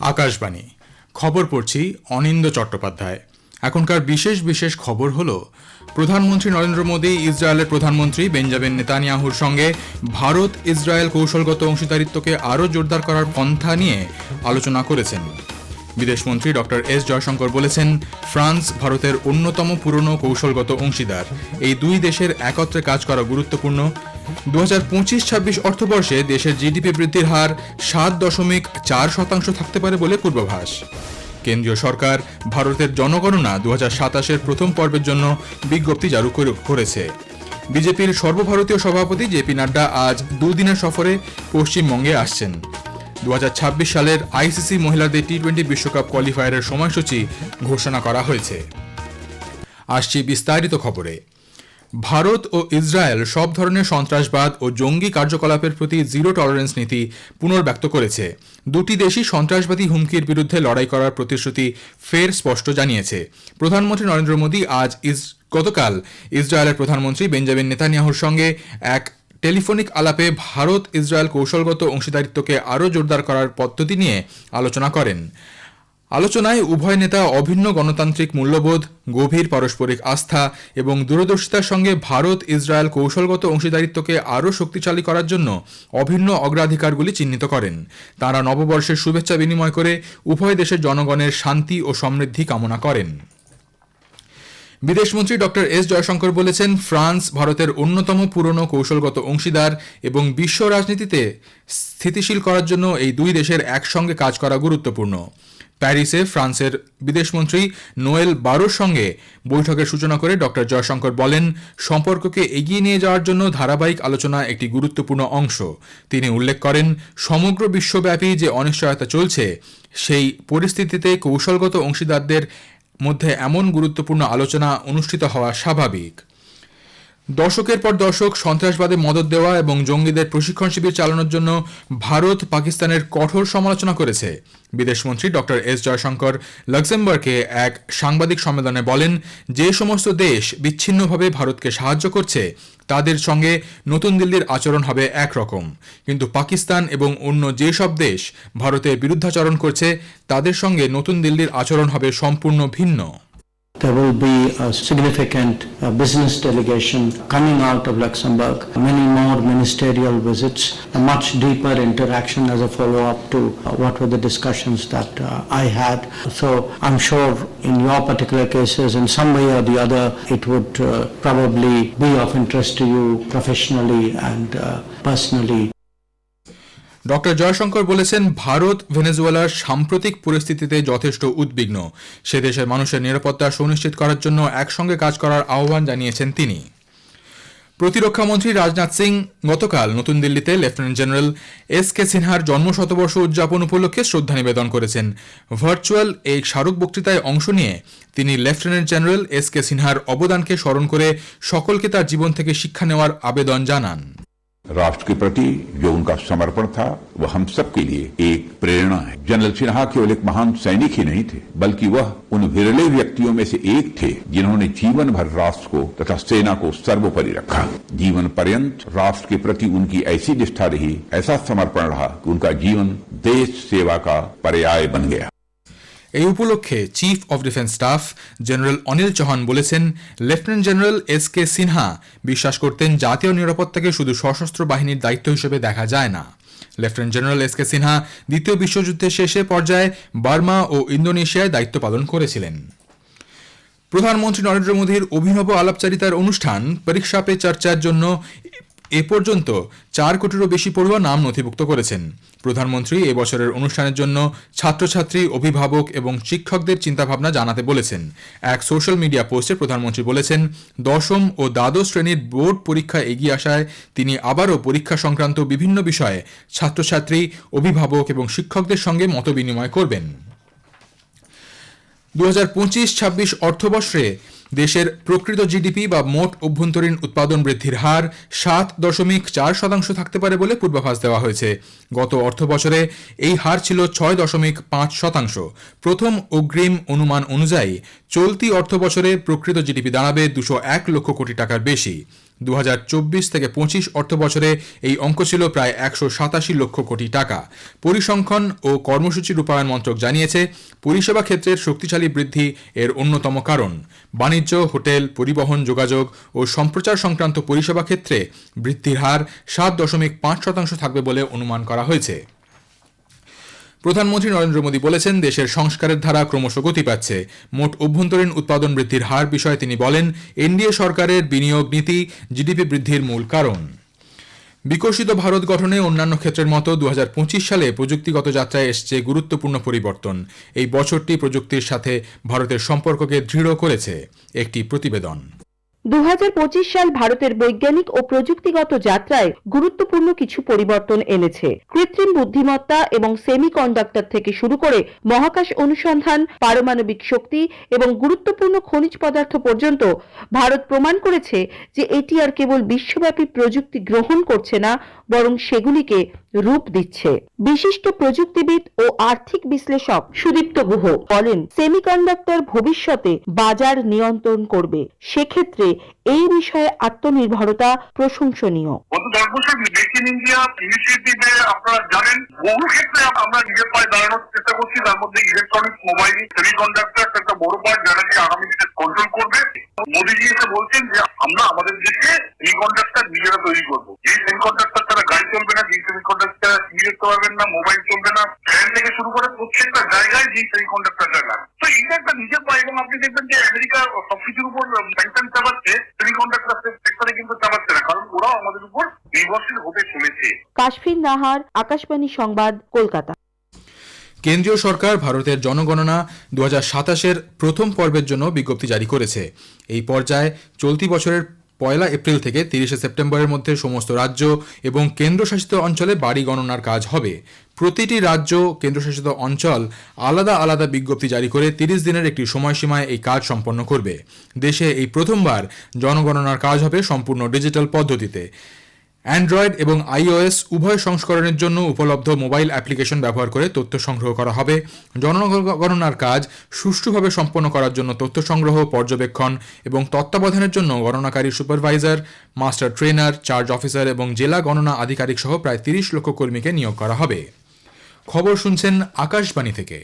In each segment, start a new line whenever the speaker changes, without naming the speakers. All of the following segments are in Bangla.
আকাশবাণী খবর পড়ছি অনিন্দ চট্টোপাধ্যায়। এখনকার বিশেষ খবর হলো, প্রধানমন্ত্রী নরেন্দ্র মোদী ইসরায়েলের প্রধানমন্ত্রী বেঞ্জামিন নেতানিয়াহুর সঙ্গে ভারত ইসরায়েল কৌশলগত অংশীদারিত্বকে আরও জোরদার করার পন্থা নিয়ে আলোচনা করেছেন। বিদেশমন্ত্রী ডক্টর এস জয়শঙ্কর বলেছেন, ফ্রান্স ভারতের অন্যতম পুরনো কৌশলগত অংশীদার। এই দুই দেশের একত্রে কাজ করা গুরুত্বপূর্ণ। 2025-26 অর্থবর্ষে দেশের জিডিপি বৃদ্ধির হার 7.4% থাকতে পারে বলে পূর্বাভাস। কেন্দ্রীয় সরকার ভারতের জনগণনা 2027-এর প্রথম পর্বের জন্য বিজ্ঞপ্তি জারি করেছে। বিজেপির সর্বভারতীয় সভাপতি জেপি নাড্ডা আজ দুদিনের সফরে পশ্চিমবঙ্গে আসছেন। 2026 সালের আইসিসি মহিলাদের টি-20 বিশ্বকাপ কোয়ালিফায়ারের সময়সূচি ঘোষণা করা হয়েছে। আসছি বিস্তারিত খবরে। ভারত ও ইসরায়েল সব ধরনের সন্ত্রাসবাদ ও জঙ্গি কার্যকলাপের প্রতি জিরো টলারেন্স নীতি পুনর্ব্যক্ত করেছে। দুটি দেশই সন্ত্রাসবাদী হুমকির বিরুদ্ধে লড়াই করার প্রতিশ্রুতি ফের স্পষ্ট জানিয়েছে। প্রধানমন্ত্রী নরেন্দ্র মোদী গতকাল ইসরায়েলের প্রধানমন্ত্রী বেঞ্জামিন নেতানিয়াহুর সঙ্গে এক টেলিফোনিক আলাপে ভারত ইসরায়েল কৌশলগত অংশীদারিত্বকে আরও জোরদার করার পদ্ধতি নিয়ে আলোচনা করেন। আলোচনায় উভয় নেতা অভিন্ন গণতান্ত্রিক মূল্যবোধ, গভীর পারস্পরিক আস্থা এবং দূরদর্শিতার সঙ্গে ভারত ইসরায়েল কৌশলগত অংশীদারিত্বকে আরও শক্তিশালী করার জন্য অভিন্ন অগ্রাধিকারগুলি চিহ্নিত করেন। তাঁরা নববর্ষের শুভেচ্ছা বিনিময় করে উভয় দেশের জনগণের শান্তি ও সমৃদ্ধি কামনা করেন। বিদেশমন্ত্রী ডক্টর এস জয়শঙ্কর বলেছেন, ফ্রান্স ভারতের অন্যতম পুরনো কৌশলগত অংশীদার এবং বিশ্ব রাজনীতিতে স্থিতিশীল করার জন্য এই দুই দেশের একসঙ্গে কাজ করা গুরুত্বপূর্ণ। প্যারিসে ফ্রান্সের বিদেশমন্ত্রী নোয়েল বারোর সঙ্গে বৈঠকের সূচনা করে ডক্টর জয়শঙ্কর বলেন, সম্পর্ককে এগিয়ে নিয়ে যাওয়ার জন্য ধারাবাহিক আলোচনা একটি গুরুত্বপূর্ণ অংশ। তিনি উল্লেখ করেন, সমগ্র বিশ্বব্যাপী যে অনিশ্চয়তা চলছে, সেই পরিস্থিতিতে কৌশলগত অংশীদারদের মধ্যে এমন গুরুত্বপূর্ণ আলোচনা অনুষ্ঠিত হওয়া স্বাভাবিক। দশকের পর দশক সন্ত্রাসবাদে মদদ দেওয়া এবং জঙ্গিদের প্রশিক্ষণ শিবির চালানোর জন্য ভারত পাকিস্তানের কঠোর সমালোচনা করেছে। বিদেশমন্ত্রী ডক্টর এস জয়শঙ্কর লাক্সেমবার্গে এক সাংবাদিক সম্মেলনে বলেন, যে সমস্ত দেশ বিচ্ছিন্নভাবে ভারতকে সাহায্য করছে তাদের সঙ্গে নতুন দিল্লির আচরণ হবে একরকম, কিন্তু পাকিস্তান এবং অন্য যেসব দেশ ভারতের বিরুদ্ধাচরণ করছে তাদের সঙ্গে নতুন দিল্লির আচরণ হবে সম্পূর্ণ ভিন্ন।
There will be a significant business delegation coming out of Luxembourg, many more ministerial visits, a much deeper interaction as a follow-up to what were the discussions that I had. So I'm sure in your particular cases, in some way or the other, it would probably be of interest to you professionally and personally.
Doctor Jaishankar বলেছেন, ভারত ভেনেজুয়েলার সাম্প্রতিক পরিস্থিতিতে যথেষ্ট উদ্বিগ্ন। সে দেশের মানুষের নিরাপত্তা সুনিশ্চিত করার জন্য একসঙ্গে কাজ করার আহ্বান জানিয়েছেন তিনি। প্রতিরক্ষামন্ত্রী রাজনাথ সিং গতকাল নতুন দিল্লিতে লেফটেন্যান্ট জেনারেল এস কে সিনহার জন্মশতবর্ষ উদযাপন উপলক্ষে শ্রদ্ধা নিবেদন করেছেন। ভার্চুয়াল এই স্মারক বক্তৃতায় অংশ নিয়ে তিনি লেফটেন্যান্ট জেনারেল এস কে সিনহার অবদানকে স্মরণ করে সকলকে তার জীবন থেকে শিক্ষা নেওয়ার আবেদন জানান।
राष्ट्र के प्रति जो उनका समर्पण था वह हम सब के लिए एक प्रेरणा है। जनरल सिन्हा केवल एक महान सैनिक ही नहीं थे, बल्कि वह उन विरले व्यक्तियों में से एक थे जिन्होंने जीवन भर राष्ट्र को तथा सेना को सर्वोपरि रखा। जीवन पर्यंत राष्ट्र के प्रति उनकी ऐसी निष्ठा रही, ऐसा समर्पण रहा कि उनका जीवन देश सेवा का पर्याय बन गया।
এই উপলক্ষে chief of defence staff general Anil Chauhan বলেছেন, lieutenant general S K Sinha বিশ্বাস করতেন জাতীয় নিরাপত্তাকে শুধু সশস্ত্র বাহিনীর দায়িত্ব হিসেবে দেখা যায় না। Lieutenant general S K Sinha দ্বিতীয় বিশ্বযুদ্ধের শেষে পর্যায়ে বার্মা ও ইন্দোনেশিয়ায় দায়িত্ব পালন করেছিলেন। প্রধানমন্ত্রী নরেন্দ্র মোদীর অভিনব আলাপচারিতার অনুষ্ঠান পরীক্ষা পে চর্চার জন্য এ পর্যন্ত 4 কোটিরও বেশি পড়ুয়া নাম নথিভুক্ত করেছেন। প্রধানমন্ত্রী এবছরের অনুষ্ঠানের জন্য ছাত্রছাত্রী, অভিভাবক এবং শিক্ষকদের চিন্তাভাবনা জানাতে বলেছেন। এক সোশ্যাল মিডিয়া পোস্টে প্রধানমন্ত্রী বলেছেন, দশম ও দ্বাদশ শ্রেণীর বোর্ড পরীক্ষা এগিয়ে আসায় তিনি আবারও পরীক্ষা সংক্রান্ত বিভিন্ন বিষয়ে ছাত্রছাত্রী, অভিভাবক এবং শিক্ষকদের সঙ্গে মতবিনিময় করবেন। 2025-26 অর্থবর্ষে দেশের প্রকৃত জিডিপি বা মোট অভ্যন্তরীণ উৎপাদন বৃদ্ধির হার 7.4% থাকতে পারে বলে পূর্বাভাস দেওয়া হয়েছে। গত অর্থবছরে এই হার ছিল 6.5%। প্রথম অগ্রিম অনুমান অনুযায়ী চলতি অর্থবছরে প্রকৃত জিডিপি দাঁড়াবে 201 লক্ষ কোটি টাকার বেশি। 2024 থেকে 25 অর্থ বছরে এই অঙ্ক ছিল প্রায় 187 লক্ষ কোটি টাকা। পরিসংখ্যান ও কর্মসূচি রূপায়ণ মন্ত্রক জানিয়েছে, পরিষেবা ক্ষেত্রের শক্তিশালী বৃদ্ধি এর অন্যতম কারণ। বাণিজ্য, হোটেল, পরিবহন, যোগাযোগ ও সম্প্রচার সংক্রান্ত পরিষেবা ক্ষেত্রে বৃদ্ধির হার 7.5% থাকবে বলে অনুমান করা হয়েছে। প্রধানমন্ত্রী নরেন্দ্র মোদী বলেছেন, দেশের সংস্কারের ধারা ক্রমশ গতি পাচ্ছে। মোট অভ্যন্তরীণ উৎপাদন বৃদ্ধির হার বিষয়ে তিনি বলেন, এনডিএ সরকারের বিনিয়োগ নীতি জিডিপি বৃদ্ধির মূল কারণ। বিকশিত ভারত গঠনে অন্যান্য ক্ষেত্রের মতো 2025 সালে প্রযুক্তিগত যাত্রায় এসেছে গুরুত্বপূর্ণ পরিবর্তন। এই বছরটি প্রযুক্তির সাথে ভারতের সম্পর্ককে দৃঢ় করেছে। একটি প্রতিবেদন।
2025 সাল ভারতের বৈজ্ঞানিক ও প্রযুক্তিগত যাত্রায় গুরুত্বপূর্ণ কিছু পরিবর্তন এনেছে। কৃত্রিম বুদ্ধিমত্তা এবং সেমিকন্ডাক্টর থেকে শুরু করে মহাকাশ অনুসন্ধান, পারমাণবিক শক্তি এবং গুরুত্বপূর্ণ খনিজ পদার্থ পর্যন্ত ভারত প্রমাণ করেছে যে এটি আর কেবল বিশ্বব্যাপী প্রযুক্তি গ্রহণ করছে না, বরং সেগুলিকে রূপ দিচ্ছে। বিশিষ্ট প্রযুক্তিবিদ ও আর্থিক বিশ্লেষক সুদীপ্ত গুহ বলেন, সেমিকন্ডাক্টর ভবিষ্যতে বাজার নিয়ন্ত্রণ করবে। সেক্ষেত্রে এই বিষয়ে আত্মনির্ভরতা প্রশংসনীয়।
গত 10 বছর মেক ইন ইন্ডিয়া ইনিশিয়েটিভে আপনারা জানেন বহু ক্ষেত্রে আমরা নিজের পায়ে দাঁড়ানোর চেষ্টা করছি। তার মধ্যে ইলেকট্রনিক্স, মোবাইল, সেমিকন্ডাক্টর একটা বড় পার্ট, যারা কি আগামী দিনে কন্ট্রোল করবে। মোদীজি এসে বলছেন যে আমরা আমাদের দেশে সেমিকন্ডাক্টর নিজেরা তৈরি করবো। এই সেমিকন্ডাক্টর ছাড়া গাড়ি চলবে না, যে সেমিকন্ডাক্টর টিভি দেখতে পারবেন না, মোবাইল চলবে না, ফ্যান থেকে শুরু করে প্রত্যেকটা জায়গায় যে সেমিকন্ডাক্টরটা লাগে। তো এটা একটা নিজের পায়ে, এবং আপনি দেখবেন যে আমেরিকা সবকিছুর উপর স্যাংশন চালাচ্ছে, সেমিকন্ডাক্টর সেক্টরে কিন্তু চালাচ্ছে না, কারণ ওরাও আমাদের উপর নির্ভরশীল হতে চলেছে।
কাশফিন নাহার, আকাশবাণী সংবাদ, কলকাতা।
কেন্দ্রীয় সরকার ভারতের জনগণনা 2027-এর প্রথম পর্বের জন্য বিজ্ঞপ্তি জারি করেছে। এই পর্যায়ে চলতি বছরের 1 এপ্রিল থেকে 30 সেপ্টেম্বরের মধ্যে সমস্ত রাজ্য এবং কেন্দ্রশাসিত অঞ্চলে বাড়ি গণনার কাজ হবে। প্রতিটি রাজ্য, কেন্দ্রশাসিত অঞ্চল আলাদা আলাদা বিজ্ঞপ্তি জারি করে 30 দিনের একটি সময়সীমায় এই কাজ সম্পন্ন করবে। দেশে এই প্রথমবার জনগণনার কাজ হবে সম্পূর্ণ ডিজিটাল পদ্ধতিতে। অ্যান্ড্রয়েড এবং iOS উভয় সংস্করণের জন্য উপলব্ধ মোবাইল অ্যাপ্লিকেশন ব্যবহার করে তথ্য সংগ্রহ করা হবে। জনগণনার কাজ সুষ্ঠুভাবে সম্পন্ন করার জন্য তথ্য সংগ্রহ, পর্যবেক্ষণ এবং তত্ত্বাবধানের জন্য গণনাকারী supervisor, master trainer, charge officer এবং জেলা গণনা আধিকারিক সহ প্রায় 30 লক্ষ কর্মীকে নিয়োগ করা হবে। খবর শুনছেন আকাশবাণী থেকে।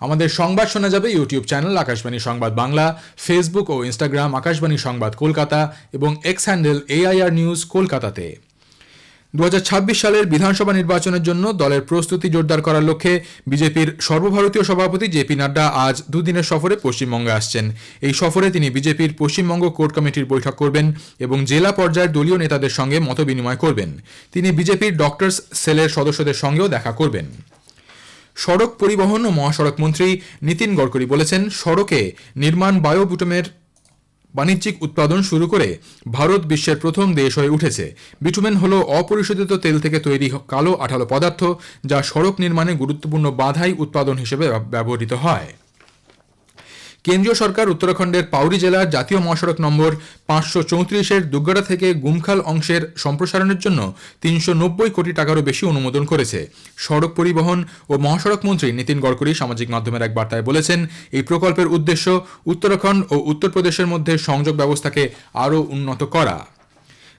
আমাদের সংবাদ শোনা যাবে ইউটিউব চ্যানেল আকাশবাণী সংবাদ বাংলা, ফেসবুক ও ইনস্টাগ্রাম আকাশবাণী সংবাদ কলকাতা এবং এক্স হ্যান্ডেল AIR নিউজ কলকাতাতে। 2026 সালের বিধানসভা নির্বাচনের জন্য দলের প্রস্তুতি জোরদার করার লক্ষ্যে বিজেপির সর্বভারতীয় সভাপতি জেপি নাড্ডা আজ দুদিনের সফরে পশ্চিমবঙ্গে আসছেন। এই সফরে তিনি বিজেপির পশ্চিমবঙ্গ কোর কমিটির বৈঠক করবেন এবং জেলা পর্যায়ের দলীয় নেতাদের সঙ্গে মতবিনিময় করবেন। তিনি বিজেপির ডক্টরস সেলের সদস্যদের সঙ্গেও দেখা করবেন। সড়ক পরিবহন ও মহাসড়ক মন্ত্রী নীতিন গডকরি বলেছেন, সড়কে নির্মাণ বায়োবিটুমের বাণিজ্যিক উৎপাদন শুরু করে ভারত বিশ্বের প্রথম দেশ হয়ে উঠেছে। বিটুমেন হল অপরিশোধিত তেল থেকে তৈরি কালো আঠালো পদার্থ, যা সড়ক নির্মাণে গুরুত্বপূর্ণ বাধাই উৎপাদন হিসেবে ব্যবহৃত হয়। কেন্দ্রীয় সরকার উত্তরাখণ্ডের পাউরি জেলার জাতীয় মহাসড়ক নম্বর 534-এর দুগ্গাড়া থেকে গুমখাল অংশের সম্প্রসারণের জন্য 390 কোটি টাকারও বেশি অনুমোদন করেছে। সড়ক পরিবহন ও মহাসড়ক মন্ত্রী নীতিন গডকরি সামাজিক মাধ্যমের এক বার্তায় বলেছেন, এই প্রকল্পের উদ্দেশ্য উত্তরাখণ্ড ও উত্তরপ্রদেশের মধ্যে সংযোগ ব্যবস্থাকে আরও উন্নত করা।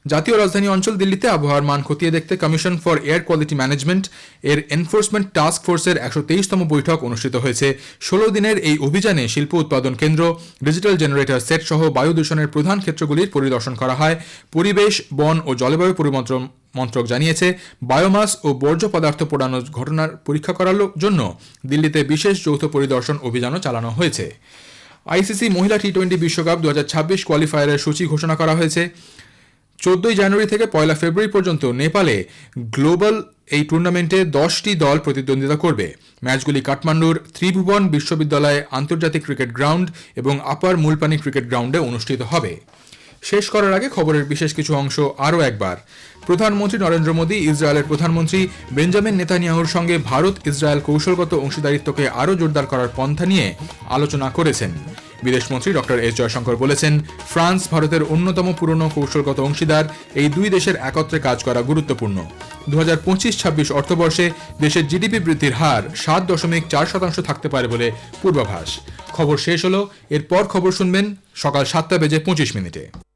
জাতীয় রাজধানী অঞ্চল দিল্লিতে আবহাওয়ার মান খতিয়ে দেখতে commission for air quality management এর এনফোর্সমেন্ট টাস্ক ফোর্সের 123তম বৈঠক অনুষ্ঠিত হয়েছে। 16 দিনের এই অভিযানে শিল্প উৎপাদন কেন্দ্র, ডিজিটাল জেনারেটর সেট সহ বায়ু দূষণের প্রধান ক্ষেত্রগুলির পরিদর্শন করা হয়। পরিবেশ, বন ও জলবায়ু পরিবর্তন মন্ত্রক জানিয়েছে, বায়োমাস ও বর্জ্য পদার্থ পোড়ানোর ঘটনার পরীক্ষা করার জন্য দিল্লিতে বিশেষ যৌথ পরিদর্শন অভিযানও চালানো হয়েছে। আইসিসি মহিলা টি20 বিশ্বকাপ 2026 কোয়ালিফায়ারের সূচি ঘোষণা করা হয়েছে। 14 জানুয়ারি থেকে 1 ফেব্রুয়ারি পর্যন্ত নেপালে গ্লোবাল এই টুর্নামেন্টে 10টি দল প্রতিদ্বন্দ্বিতা করবে। ম্যাচগুলি কাঠমান্ডুর ত্রিভুবন বিশ্ববিদ্যালয় আন্তর্জাতিক ক্রিকেট গ্রাউন্ড এবং আপার মুলপানি ক্রিকেট গ্রাউন্ডে অনুষ্ঠিত হবে। শেষ করার আগে খবরের বিশেষ কিছু অংশ আরও একবার। প্রধানমন্ত্রী নরেন্দ্র মোদী ইসরায়েলের প্রধানমন্ত্রী বেঞ্জামিন নেতানিয়াহুর সঙ্গে ভারত ইসরায়েল কৌশলগত অংশীদারিত্বকে আরও জোরদার করার পন্থা নিয়ে আলোচনা করেছেন। বিদেশমন্ত্রী ডক্টর এস জয়শঙ্কর বলেছেন, ফ্রান্স ভারতের অন্যতম পুরনো কৌশলগত অংশীদার। এই দুই দেশের একত্রে কাজ করা গুরুত্বপূর্ণ। 2025-26 অর্থবর্ষে দেশের জিডিপি বৃদ্ধির হার 7.4% থাকতে পারে বলে পূর্বাভাস। খবর শেষ হলো, এরপর খবর শুনবেন সকাল 7:25